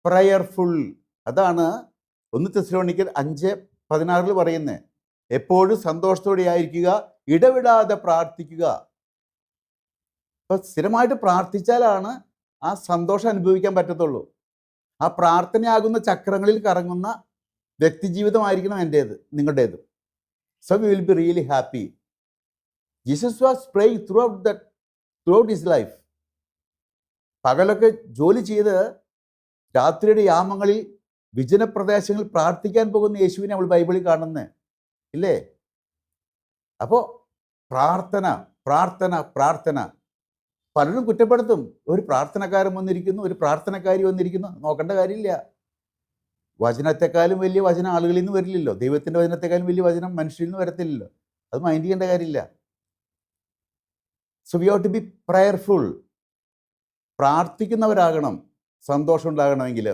Prayerful. അതാണ് 1 തെസ്സലോനിക്കർ 5:16 പറയുന്നത്. എപ്പോഴും സന്തോഷത്തോടെ ആയിരിക്കുക, ഇടവിടാതെ പ്രാർത്ഥിക്കുക. അപ്പം സ്ഥിരമായിട്ട് പ്രാർത്ഥിച്ചാലാണ് ആ സന്തോഷം അനുഭവിക്കാൻ പറ്റത്തുള്ളൂ. ആ പ്രാർത്ഥനയാകുന്ന ചക്രങ്ങളിൽ കറങ്ങുന്ന വ്യക്തിജീവിതമായിരിക്കണം എൻ്റേത്, നിങ്ങളുടേത്. So we will be really happy. Jesus was praying throughout his life. പകലൊക്കെ ജോലി ചെയ്ത് രാത്രിയുടെ യാമങ്ങളിൽ വിജനപ്രദേശങ്ങളിൽ പ്രാർത്ഥിക്കാൻ പോകുന്ന യേശുവിനെ നമ്മൾ ബൈബിളിൽ കാണുന്നത് ഇല്ലേ? അപ്പോൾ പ്രാർത്ഥന പ്രാർത്ഥന പ്രാർത്ഥന. പലരും കുറ്റപ്പെടുത്തും, ഒരു പ്രാർത്ഥനക്കാരൻ വന്നിരിക്കുന്നു, ഒരു പ്രാർത്ഥനക്കാരി വന്നിരിക്കുന്നു. നോക്കേണ്ട കാര്യമില്ല. വചനത്തെക്കാളും വലിയ വചനം ആളുകളിൽ നിന്ന് വരില്ലല്ലോ. ദൈവത്തിൻ്റെ വചനത്തെക്കാളും വലിയ വചനം മനുഷ്യരിൽ നിന്ന് വരത്തില്ലല്ലോ. അത് മൈൻഡ് ചെയ്യേണ്ട കാര്യമില്ല. So we have to be prayerful. പ്രാർത്ഥിക്കുന്നവരാകണം സന്തോഷം ഉണ്ടാകണമെങ്കിൽ.